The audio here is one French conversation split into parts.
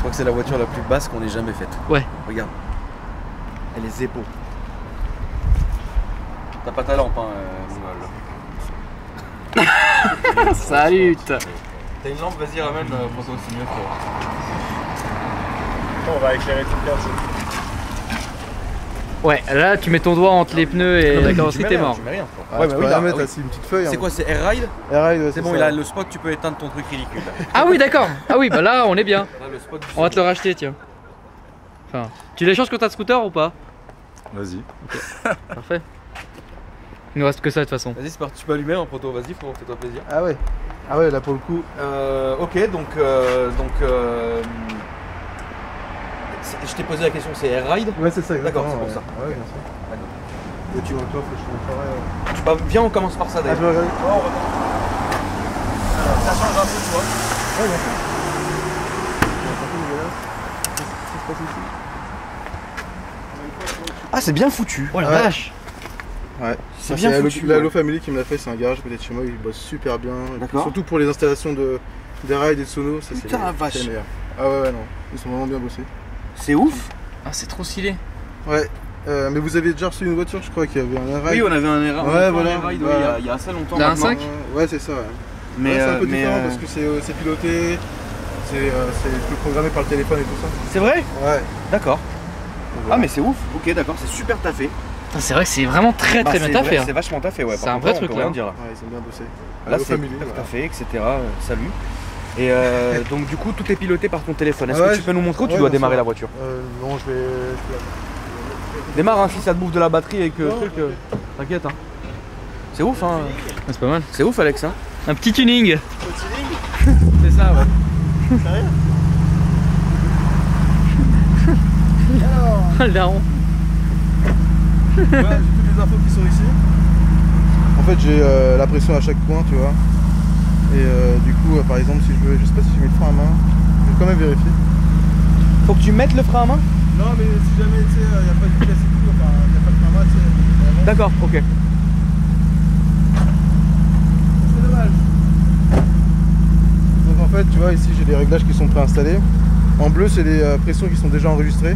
crois que c'est la voiture la plus basse qu'on ait jamais faite. Ouais. Regarde. Elle est zépo. T'as pas talent, hein, Salut. T'as une lampe, vas-y, ramène pour toi aussi mieux que. On va éclairer tout le quartier. Ouais, là tu mets ton doigt entre les pneus et la carrosserie, t'es mort. Tu mets rien. Ouais, tu peux rien mettre là, c'est une petite feuille. C'est quoi, c'est Air Ride? Air Ride, ouais, C'est bon, il a le spot, tu peux éteindre ton truc ridicule. Là. Ah oui, d'accord. Ah oui, bah là on est bien. Là, le spot du On va te le racheter, tiens. Enfin, tu l'échanges contre un scooter ou pas? Vas-y. Parfait. Il nous reste que ça de toute façon. Vas-y, c'est parti, tu peux allumer en proto, vas-y, frérot, fais-toi plaisir. Ah ouais. Ah ouais, là pour le coup. Ok, donc je t'ai posé la question, c'est Air Ride? Ouais, c'est ça, exactement. D'accord, c'est pour ça. Ouais, bien sûr. Et tu vois, toi, faut que je te montre. Viens, on commence par ça Ah, d'ailleurs. je vais regarder. Alors, ça change un peu, tu vois. Ouais, bien sûr. Qu'est-ce qui se passe ici? Ah, c'est bien foutu. Oh la Ouais. vache. Ouais, C'est bien foutu. La Hello Family qui me l'a fait, c'est un garage peut-être chez moi, il bosse super bien. D'accord. Surtout pour les installations des rides et de sono, ça c'est Putain, la vache. les meilleurs. Ah ouais, non, ils sont vraiment bien bossés. C'est ouf. Ah, c'est trop stylé. Ouais, mais vous avez déjà reçu une voiture, je crois qu'il y avait un ride. Oui, on avait un Air Ouais, voilà. Ride il y a assez longtemps. T'as un maintenant. 5? Ouais, c'est ça. Ouais. Mais Ouais, c'est un peu différent parce que c'est piloté, c'est programmé par le téléphone et tout ça. c'est vrai? Ouais. D'accord. Voilà. Ah, mais c'est ouf. Ok, d'accord, c'est super taffé. Putain, c'est vrai que c'est vraiment très bien taffé. C'est vachement taffé, ouais. C'est par un contre, vrai on peut truc, rien là. dire, là. Ouais, ils ont bien bossé. Là, Hello c'est Family, hyper voilà. taffé, etc. Salut. Et donc, du coup, tout est piloté par ton téléphone. Est-ce Ouais, que tu peux nous montrer ou tu ouais, dois bien démarrer sûr. la voiture? Non, je vais. Démarre, hein, si ça te bouffe de la batterie et que Non, truc. T'inquiète, hein. C'est ouf, hein. C'est pas mal. C'est ouf, Alex, hein. Un petit tuning. C'est ça, ouais. Sérieux? Le daron. Ouais, j'ai toutes les infos qui sont ici. En fait, j'ai la pression à chaque point, tu vois. Et du coup, par exemple, si je veux, je sais pas si je mets le frein à main, je vais quand même vérifier. Faut que tu mettes le frein à main? Non, mais si jamais, tu sais, il n'y a pas de vitesse et tout, enfin, il n'y a pas de frein à main, tu sais. D'accord, ok. C'est dommage. Donc en fait, tu vois, ici, j'ai des réglages qui sont préinstallés. En bleu, c'est les pressions qui sont déjà enregistrées.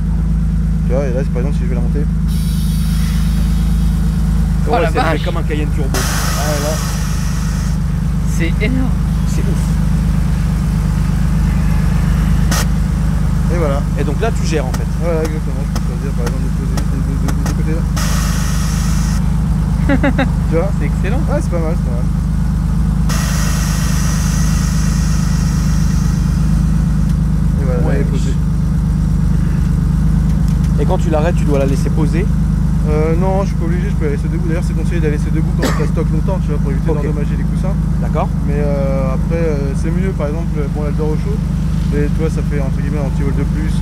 Tu vois, et là, par exemple, si je vais la monter. Oh la c'est vache. comme un Cayenne Turbo. Ah, là. C'est énorme. C'est ouf. Et voilà. Et donc là, tu gères en fait. Voilà, exactement. Je peux choisir, par exemple, de poser de côté là. Tu vois? C'est excellent. Ouais, c'est pas mal, c'est pas mal. Et voilà, Ouais. elle est posée. Et quand tu l'arrêtes, tu dois la laisser poser. Non, je suis pas obligé, je peux la laisser debout. D'ailleurs, c'est conseillé de la laisser debout quand on la stocke longtemps, tu vois, pour éviter Ok. d'endommager les coussins. D'accord. Mais après, c'est mieux, par exemple, bon, elle dort au chaud. Mais tu vois, ça fait entre guillemets un petit vol de plus.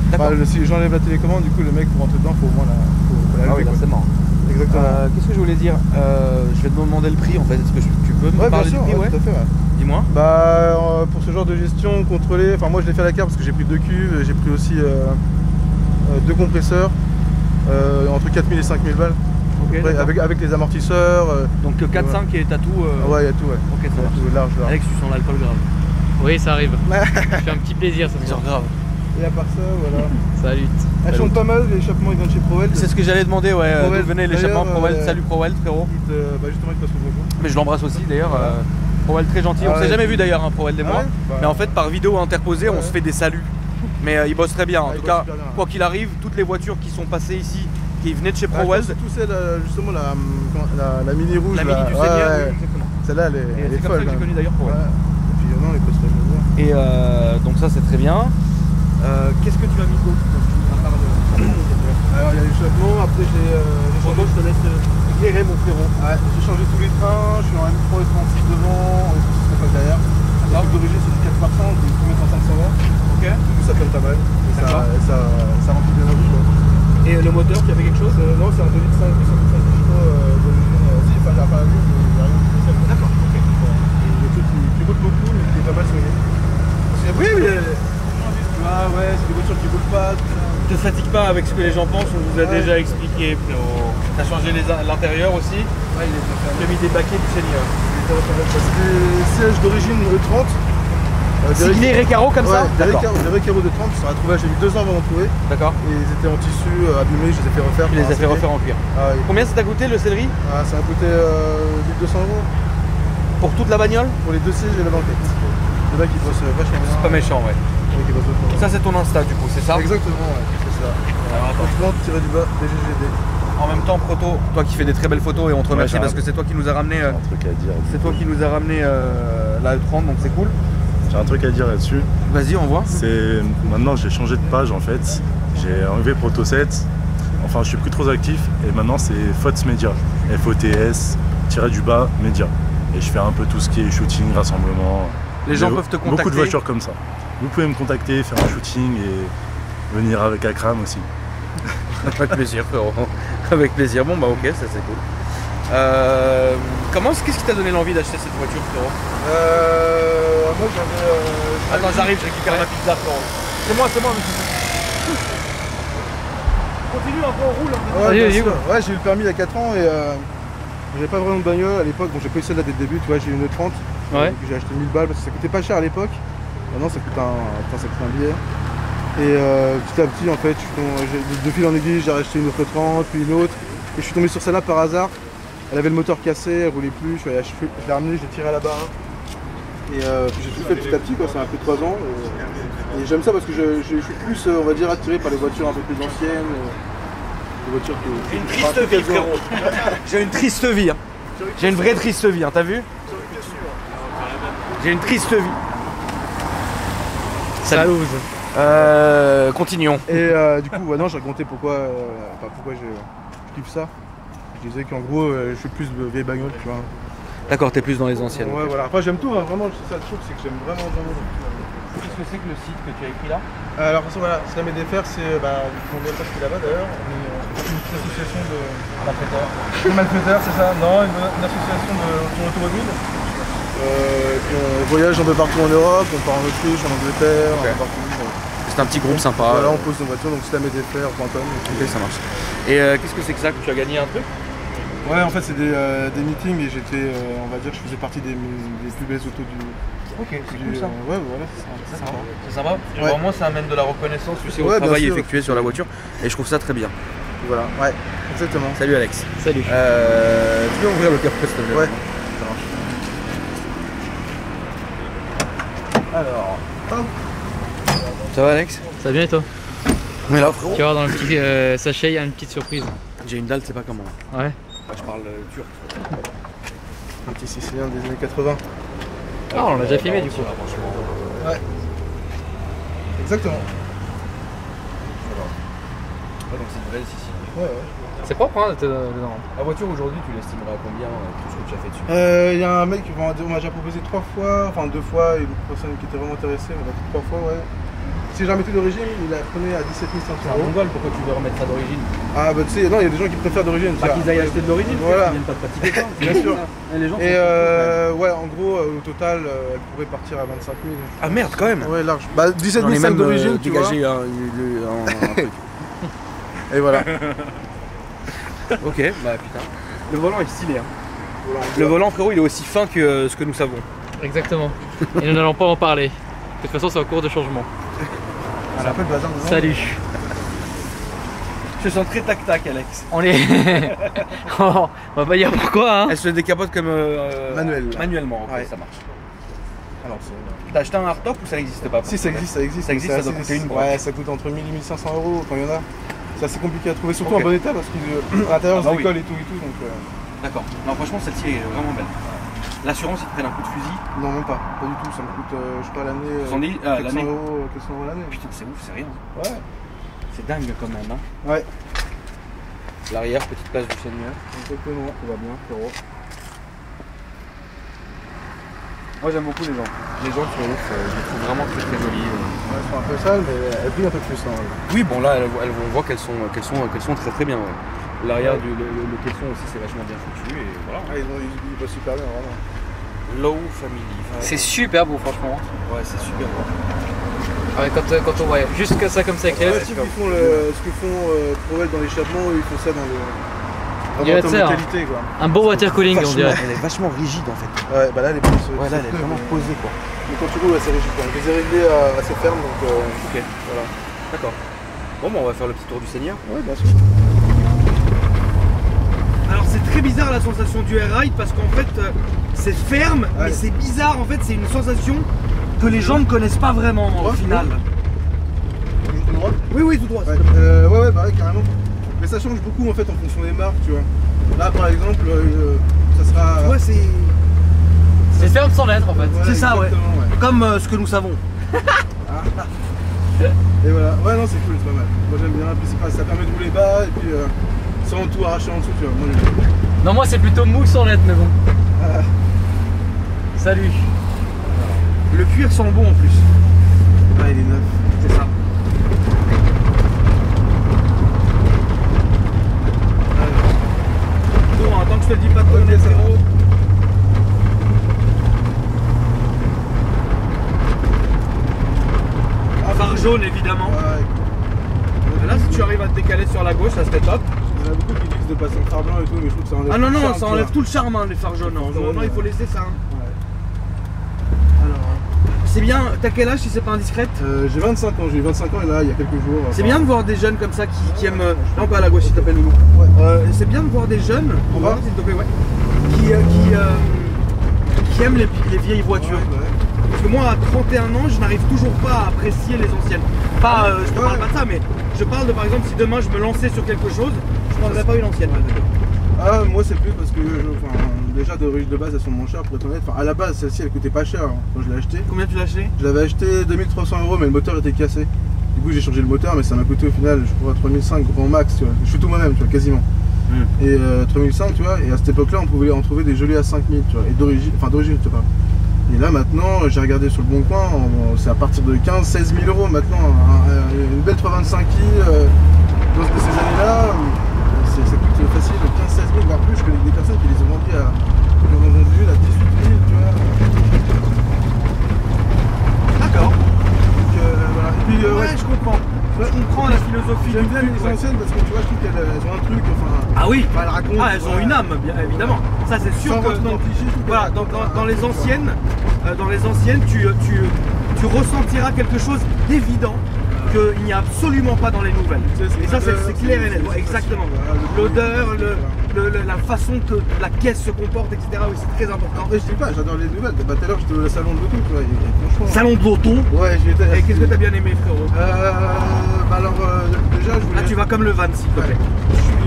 D'accord. Enfin, si j'enlève la télécommande, du coup, le mec pour rentrer dedans, faut au moins la Ah oui, lever, là quoi. c'est marrant. Exactement. Qu'est-ce que je voulais dire? Je vais te demander le prix en fait. Est-ce que tu peux me Ouais, bien parler sûr, du prix? ouais, tout à fait, ouais. Dis-moi. Bah, pour ce genre de gestion contrôlée, enfin, moi je l'ai fait à la carte parce que j'ai pris 2 cuves, j'ai pris aussi 2 compresseurs, entre 4000 et 5000 balles. Ok. Après, d'accord. avec les amortisseurs. Donc 4-5 et t'as tout. Ouais, il y a tout, ouais. Ok, ça Il y a marche. tout, large, large. Alex, tu sens l'alcool grave. Oui, ça arrive. Je fais un petit plaisir ce soir. grave. Et à part ça, voilà. Salut. Elle chante pas mal, l'échappement il vient de chez Prowell. C'est ce que j'allais demander, ouais. Prowell. D'où venait l'échappement D'ailleurs, Prowell? Salut Prowell, frérot. Bah justement, il passe le bonjour. Mais je l'embrasse aussi d'ailleurs. Voilà. Prowell très gentil. Ah On s'est ouais. jamais vu d'ailleurs, hein, Prowell et Ah moi. ouais Bah, Mais en fait, par vidéo interposée, on ouais. se fait des saluts. Mais il bosse très bien. En Ah, tout il cas, bosse super bien, ouais. quoi qu'il arrive, toutes les voitures qui sont passées ici, qui venaient de chez Ah, Prowell, tout celle, justement, la mini rouge. la mini là. du Ouais, Seigneur, ouais. oui, exactement. Celle-là, elle Et est c'est comme ça folle. que j'ai quand connu même. d'ailleurs Prowell. Ouais. Et puis, non, les postes très bien. Et donc ça, c'est très bien. Qu'est-ce que tu as mis d'autre à part le- Alors, il y a l'échappement, après j'ai changé. je te laisse éclairer mon frérot. Ouais, j'ai changé tous les trains, je suis en M3 et 36 devant, et 65 derrière. La truc d'origine c'est du 4%, du 1500 Ok. Du coup ça tourne pas mal. Et ça remplit bien la roue quoi. Et le moteur, tu avais quelque chose? Non, c'est un 2005, 270 chevaux d'origine. Si, enfin, il n'y a pas la vie, mais il n'y a rien de spécial. D'accord, ok. Et le truc qui roule beaucoup, mais qui est pas mal soigné. Oui, mais. Ah ouais, c'est des voitures qui roulent pas, tout ça. Ne te fatigue pas avec ce que les gens pensent, on vous a Ouais. déjà expliqué, frérot. T'as changé l'intérieur aussi, Ouais, il est bien tu as mis des baquets du Seigneur. Parce que les sièges d'origine E30, Siglé Recaro comme ça? Des D'accord. Recaro de 30, ça a trouvé, j'ai mis 2 ans avant d'en trouver. D'accord. Et ils étaient en tissu abîmés, je les ai fait refaire. Tu les as fait refaire en cuir. Ah, oui. Combien ça t'a coûté le céleri? Ah, ça a coûté 1200 €. Pour toute la bagnole? Pour les 2 sièges et la banquette. Le mec il bosse vachement bien. C'est pas méchant, ouais. Le mec, il bosse vachement bien. Ça c'est ton Insta du coup, c'est ça? Exactement, ouais, c'est ça. Alors attends. Franchement, tiré du bas, DGGD. En même temps, Proto, toi qui fais des très belles photos et on te remercie parce que c'est toi qui nous a ramené. Un truc à dire. C'est toi qui nous a ramené la E30, donc c'est cool. J'ai un truc à dire là-dessus. Vas-y, on voit. C'est maintenant j'ai changé de page en fait. J'ai enlevé Proto 7. Enfin, je suis plus trop actif et maintenant c'est FOTS Media. FOTS tiré du bas Media. Et je fais un peu tout ce qui est shooting, rassemblement. Les gens peuvent te contacter. Beaucoup de voitures comme ça. Vous pouvez me contacter, faire un shooting et venir avec Akram aussi. Avec plaisir, frérot. Avec plaisir. Bon, bah ok, ça c'est cool. Qu'est-ce qui t'a donné l'envie d'acheter cette voiture, frérot? Moi j'avais. Attends, j'arrive, je récupère ma pizza, frérot. C'est moi, monsieur. Continue, un peu, on roule. Ouais, Vas-y, bien vas-y, sûr. Ouais, j'ai eu le permis il y a 4 ans et j'avais pas vraiment de bagnole à l'époque. Bon, j'ai pas eu celle-là dès le début, tu vois, j'ai eu une E30. Ouais. Que j'ai acheté 1000 balles parce que ça coûtait pas cher à l'époque. Maintenant ça coûte un billet. Et petit à petit en fait, de fil en aiguille, j'ai racheté une autre 30, puis une autre. Et je suis tombé sur celle-là par hasard. Elle avait le moteur cassé, elle roulait plus, je l'ai ramenée, je l'ai tiré à la barre. Et puis j'ai tout fait petit à petit, quoi. Ça m'a pris 3 ans. Et j'aime ça parce que je suis plus, on va dire, attiré par les voitures un peu plus anciennes. Les voitures qui... Une triste vie, frérot. J'ai une triste vie. Hein. J'ai une vraie triste vie, hein. T'as vu? J'ai une triste vie. Salut. Continuons. Et du coup, ouais, non, j'ai raconté pourquoi je kiffe ça. Je disais qu'en gros, je suis plus de vieilles bagnoles, tu vois. D'accord, t'es plus dans les anciennes. Ouais, voilà. Après, j'aime tout, hein, vraiment, c'est ça le truc, c'est que j'aime vraiment. Qu'est-ce que c'est que le site que tu as écrit là? Alors, voilà, Slam et Défer, c'est. On vient pas ce qu'il là-bas d'ailleurs. On est une association de. Malfaiteur. De malfaiteurs, c'est ça? Non, une association d'automobile. Puis on voyage un peu partout en Europe, on part en Autriche, en Angleterre, Okay. un peu partout. C'est un petit groupe sympa. Voilà, on pose nos voitures, donc slametdfr.com. Ok, ça marche. Et qu'est-ce que c'est que ça que tu as gagné un truc? Ouais, en fait, c'est des meetings et j'étais, on va dire que je faisais partie des plus belles autos du. Ok, c'est du, cool ça. Ouais, voilà, c'est sympa. C'est sympa. Ouais. Au moins, ça amène de la reconnaissance, tu sais, au Ouais, bien travail sûr. effectué sur la voiture. Et je trouve ça très bien. Voilà, ouais, exactement. Salut Alex. Salut. Tu peux ouvrir le capot s'il te plaît? Ouais. Alors. Ça va Alex? Ça va bien et toi? On est là frérot. Tu vas voir dans le petit sachet, il y a une petite surprise. J'ai une dalle, c'est pas comment. Ouais. Je parle turc. Un petit Sicilien des années 80. Ah, on l'a déjà filmé du coup. Franchement. Ouais. Exactement. Ouais, donc c'est une belle Sicile. Ouais, ouais. C'est propre hein, dedans. La voiture aujourd'hui, tu l'estimerais à combien tout ce que tu as fait dessus? Il y a un mec qui m'a déjà proposé 3 fois, enfin 2 fois, une personne qui était vraiment intéressée, on m'a dit 3 fois, ouais. Si j'ai remetté d'origine, il a prenait à 17 500 C'est un €. mongol, pourquoi tu veux remettre ça d'origine? Ah bah tu sais, non, il y a des gens qui préfèrent d'origine. Pas qu'ils aillent acheter de l'origine, Voilà. ils viennent pas de pratiquer ça. Bien sûr. Les gens Et sont ouais, en gros, au total, elle pourrait partir à 25 000. Ah merde, quand même! Ouais, large. Bah 17 J'en ai 500 même d'origine, tu vois. dégagé un truc. Et voilà. Ok, bah putain. Le volant est stylé. Hein. Le volant, frérot, il est aussi fin que ce que nous savons. Exactement. Et nous n'allons pas en parler. De toute façon, c'est en cours de changement. C'est un peu le bazar dedans. Salut. Je sens très tac-tac, Alex. On est. Oh, on va pas dire pourquoi hein. Elle se décapote comme manuellement, ok, Ouais. ça marche. Alors, c'est... T'as acheté un hardtop ou ça n'existe pas? Si, ça existe, ça existe. Ça existe, C'est ça doit assez- coûter une Ouais, boîte. ça coûte entre 1000 et 1500 € quand il y en a. C'est assez compliqué à trouver, surtout Ok. en bon état parce qu'à l'intérieur, Ah bah c'est oui. l'école et tout. Donc, D'accord. Non, franchement, celle-ci est vraiment belle. L'assurance, ils te prennent un coup de fusil. non, même pas. Pas du tout. Ça me coûte, je sais pas, l'année. 70, 400 l'année. € 400 € l'année. Putain, c'est ouf, c'est rien. Ouais. C'est dingue quand même. Hein. Ouais. L'arrière, petite place du seigneur. Exactement. Tout va bien, frérot. Moi, j'aime beaucoup les gens. Les gens sont ouf. Je les trouve vraiment très très jolis. Ouais, elles sont un peu sales, mais elles brillent un peu plus. Hein. Oui, bon là, on voit qu'elles sont très très bien. Ouais. L'arrière le caisson aussi, c'est vachement bien foutu et voilà. Ah, ils bossent super bien, vraiment. Low Family. C'est super beau, franchement. Ouais, c'est super beau. Ouais, quand on voit juste que ça comme ça éclairé, Ouais, c'est ce super qu'ils beau. font, ce que font Prouvel dans l'échappement, ils font ça dans le. Il y a Vraiment en termes ça, de hein. qualité, quoi. Un beau water cooling, on dirait. Elle est vachement rigide en fait. Ouais, bah là, elle est plus. Ouais, là, elle est vraiment posée quoi. Mais quand tu roules, c'est rigide. Je les ai réglés assez fermes, donc Ok, voilà. d'accord. Bon, bah, on va faire le petit tour du Seigneur. Ouais, bien sûr. Alors c'est très bizarre la sensation du air ride parce qu'en fait c'est ferme, Ouais. mais c'est bizarre en fait, c'est une sensation que les gens ne connaissent pas vraiment au Ouais, final. Tout droit. Oui, oui, tout droit. Ouais, ouais, bah ouais, carrément. Mais ça change beaucoup en fait en fonction des marques, tu vois. Là par exemple, ça sera. Tu vois, C'est ferme sans l'être en fait. Voilà, c'est ça, ouais. exactement, ouais. Comme ce que nous savons. Et voilà, ouais, non, c'est cool, c'est pas mal. Moi j'aime bien, puis ça permet de rouler bas et puis sans tout arracher en dessous, tu vois. Moi, j'aime bien. Non, moi c'est plutôt mou sans l'être, mais bon. Ah. Salut. Le cuir sent bon en plus. Ah, il est neuf. C'est ça. Bon, tant que je te dis pas de Ok, ça va. zéro. Phare jaune évidemment. Ouais. Là, si tu arrives à te décaler sur la gauche, ça serait top. Il y en a beaucoup qui disent de passer en phare blanc et tout, mais je trouve que ça enlève. Ah non, tout le non, charme, ça tu enlève vois. tout le charme, hein, les phares jaunes. Phare jaune, Normalement, il faut laisser ça. hein. Ouais. Alors, C'est bien, t'as quel âge si c'est pas indiscrète? j'ai 25 ans, j'ai eu 25 ans et là, il y a quelques jours. C'est bien de voir des jeunes comme ça qui aiment. Non, pas à la gauche, s'il te plaît, Loulou. Ouais. C'est bien de voir des jeunes, En bas s'il te plaît, ouais, qui aiment les vieilles voitures. Ouais. Parce que moi, à 31 ans, je n'arrive toujours pas à apprécier les anciennes. Pas, je te parle pas de ça, mais je parle de, par exemple, si demain je me lançais sur quelque chose, je prendrais pas une ancienne. Ah, moi c'est plus parce que déjà de base elles sont moins chères pour être honnête. Enfin, à la base celle-ci elle coûtait pas cher hein, quand je l'ai acheté. Combien tu l'as acheté? Je l'avais acheté 2300 € mais le moteur était cassé. Du coup j'ai changé le moteur mais ça m'a coûté au final je crois 3005 grand max tu vois. Je fais tout moi-même tu vois quasiment. Et 3005 tu vois et à cette époque là on pouvait en trouver des jolis à 5000 tu vois et d'origine je te parle. Et là maintenant j'ai regardé sur le bon coin, c'est à partir de 15-16 000 € maintenant une belle 325i dans ces années là. Ça coûte facile 15-16 000 voire plus. Je connais des personnes qui les ont vendues à 18 000 tu vois. D'accord. Donc voilà. Et puis Ouais, je comprends. Je comprends la philosophie. J'aime bien les ouais. anciennes parce que tu vois je trouve qu'elles ont un truc enfin. Ah oui. Elles racontent. Ah, elles ont une âme, bien évidemment. Ça, c'est sûr Sans que rentrer dans le cliché, tout voilà, dans les anciennes, tu ressentiras quelque chose d'évident qu'il n'y a absolument pas dans les nouvelles. Et ça, c'est clair et net. Ouais, exactement. L'odeur, la façon que la caisse se comporte, etc. Oui, c'est très important. Après je dis pas, j'adore les nouvelles. Bah tout à l'heure j'étais au salon de l'auto, tu vois, et franchement. Salon de l'auto. Ouais, j'y étais. Et qu'est-ce que t'as bien aimé, frérot? Bah alors déjà je voulais. Là, tu vas comme le van, s'il te plaît.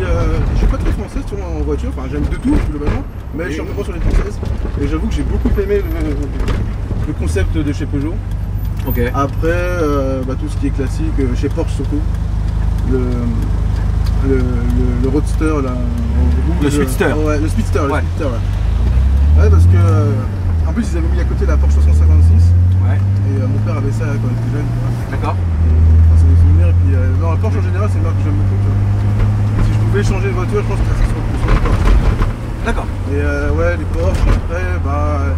Je suis pas très français sur en voiture, enfin j'aime de tout globalement, mais je suis un peu moins sur les françaises. Et j'avoue que j'ai beaucoup aimé le concept de chez Peugeot. Ok. Après, bah, tout ce qui est classique, chez Porsche surtout. Le Roadster là. Le Speedster. Ouais, le Speedster, Ouais. Ouais, parce que en plus ils avaient mis à côté la Porsche 656 Ouais. et mon père avait ça quand il était jeune. Tu vois. D'accord. Enfin, c'est des souvenirs. Et puis, non, la Porsche en général, c'est une marque que j'aime beaucoup. Tu vois. Si je pouvais changer de voiture, je pense que ça serait sur la Porsche. D'accord. Et ouais, les Porsche, après, bah.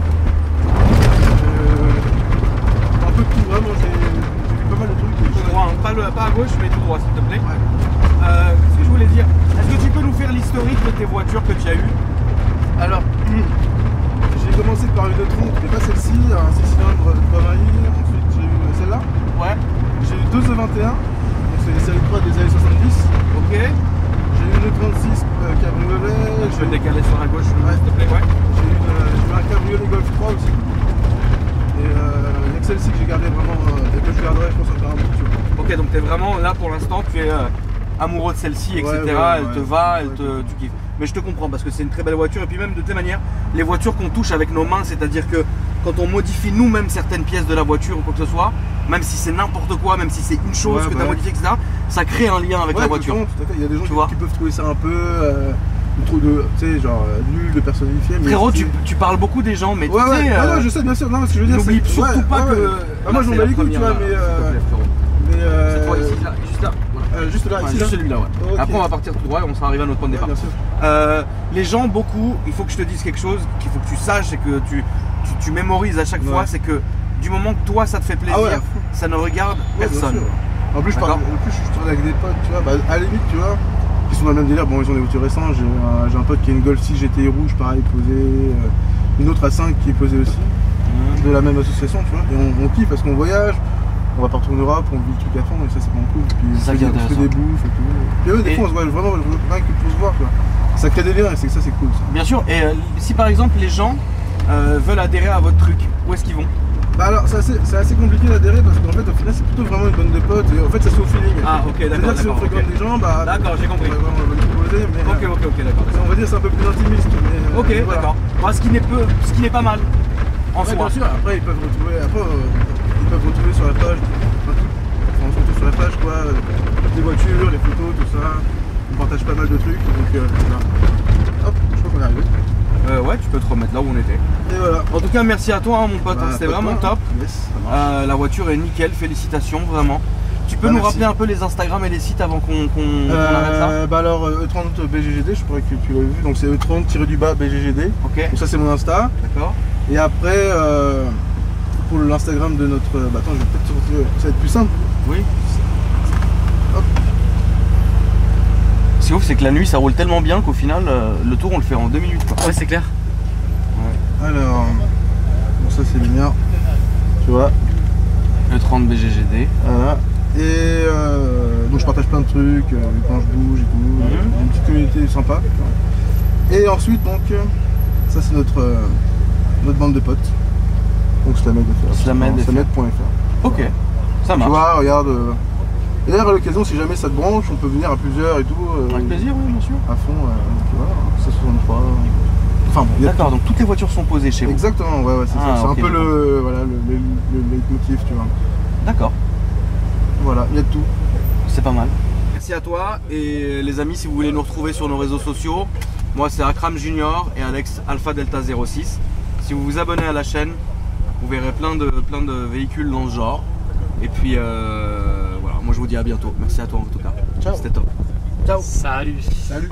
Un peu de tout, vraiment, j'ai vu pas mal de trucs. Tout droit, hein. Pas à gauche, mais tout droit, s'il te plaît. Ouais. Qu'est-ce que je voulais dire? Est-ce que tu peux nous faire l'historique de tes voitures que tu as eues? Alors, j'ai commencé par une E30, mais pas celle-ci, un 6 cylindres de 320i. Ensuite, j'ai eu celle-là. Ouais. J'ai eu deux E21, donc c'est les séries 3 des années 70. Ok. J'ai eu une E36 cabriolet. Je vais le décaler sur la gauche, s'il te plaît. Ouais. J'ai eu un cabriolet Golf 3 aussi. Et il n'y a que celle-ci que j'ai gardée vraiment, et que je garderai, je pense, encore un bout. Tu vois. Ok, donc t'es vraiment là pour l'instant, tu es amoureux de celle-ci, etc. Ouais, elle te va, tu kiffes. Mais je te comprends parce que c'est une très belle voiture. Et puis même de toute manière, les voitures qu'on touche avec nos mains, c'est-à-dire que quand on modifie nous-mêmes certaines pièces de la voiture ou quoi que ce soit, même si c'est n'importe quoi, même si c'est une chose que tu as modifiée, etc., ça crée un lien avec la voiture. Tout à fait. Il y a des gens Tu qui peuvent trouver ça un peu trop de, tu sais, genre nul de personnifier. Frérot, tu parles beaucoup des gens, mais tu sais, non, je sais bien sûr. Non, ce que je veux dire, n'oublie c'est surtout pas que. Bah, moi, j'en ai les couilles, tu vois, mais Cette fois ici, là, juste là. juste là, Ouais, ici, juste là. celui-là, ouais. Ok. Après, on va partir tout droit et on sera arrivé à notre point de départ. Bien sûr. Les gens, beaucoup, il faut que je te dise quelque chose qu'il faut que tu saches et que tu mémorises à chaque fois, c'est que du moment que toi ça te fait plaisir, ça ne regarde personne. Bien sûr. En plus, je D'accord. travaille avec des potes, tu vois, bah, à la limite, tu vois, qui sont dans le même délire. Bon, ils ont des voitures récentes. J'ai un pote qui a une Golf 6 GTI rouge, pareil, posée. Une autre à 5 qui est posée aussi. de la même association, tu vois. Et on kiffe parce qu'on voyage, on va partout en Europe, on vit le truc à fond et ça c'est vraiment cool. Puis C'est ça qui est on fait intéressant. des bouffes et tout. Puis eux, des fois on se voit vraiment rien que pour se voir, quoi. Ça crée des liens et ça c'est cool ça. Bien sûr, et si par exemple les gens veulent adhérer à votre truc, où est-ce qu'ils vont? Bah alors c'est assez compliqué d'adhérer parce qu'en fait au final c'est plutôt vraiment une bande de potes et en fait ça se fait au feeling. Ah ok, d'accord. C'est-à-dire que si on fréquente des gens, bah D'accord, j'ai compris. on va vraiment le proposer, mais Ok, d'accord. on va dire c'est un peu plus intimiste. Mais, Ok, voilà. d'accord. Moi, ce qui n'est pas mal en Ouais, soi. bien sûr, après ils peuvent retrouver sur la page, enfin surtout sur la page quoi, des voitures, les photos, tout ça. On partage pas mal de trucs, donc voilà. Hop, je crois qu'on est arrivé. Ouais, tu peux te remettre là où on était. Et voilà. En tout cas, merci à toi, hein, mon pote. Bah, C'était pas de vraiment quoi, top. hein. Yes, ça marche. La voiture est nickel, félicitations, vraiment. Tu peux Bah, nous merci. rappeler un peu les Instagram et les sites avant qu'on arrête là? Bah alors E30 BGGD, je crois que tu l'as vu, donc c'est E30-du-bas BGGD. Ok, Donc ça c'est mon Insta. d'accord. Et après pour l'Instagram de notre. Bah attends, je vais peut-être sortir. Ça va être plus simple. Oui. Hop. C'est ouf, c'est que la nuit ça roule tellement bien qu'au final, le tour on le fait en 2 minutes quoi. Ouais, c'est clair. Alors. Bon ça c'est le mien. Tu vois. Le 30 BGGD. Voilà. Et donc je partage plein de trucs quand je bouge et tout. Une petite communauté sympa. Et ensuite donc ça c'est notre bande de potes. Donc Slamed.fr. Slamed.fr. Ok, ça Tu marche. vois, regarde. Et d'ailleurs à l'occasion si jamais ça te branche, on peut venir à plusieurs et tout. Avec plaisir, oui, bien sûr. À fond, tu vois, c'est 63. Enfin bon, il y a D'accord, donc toutes les voitures sont posées chez vous. exactement, ouais, c'est Ah, ça. C'est ok, un peu je le leitmotiv, tu vois. D'accord, Voilà, il y a de tout. c'est pas mal. Merci à toi et les amis, si vous voulez nous retrouver sur nos réseaux sociaux, moi c'est Akram Junior et Alex Alpha Delta 06. Si vous vous abonnez à la chaîne, vous verrez plein de véhicules dans ce genre. Et puis voilà, moi je vous dis à bientôt. Merci à toi en tout cas. Ciao. C'était top. Ciao. Salut. Salut.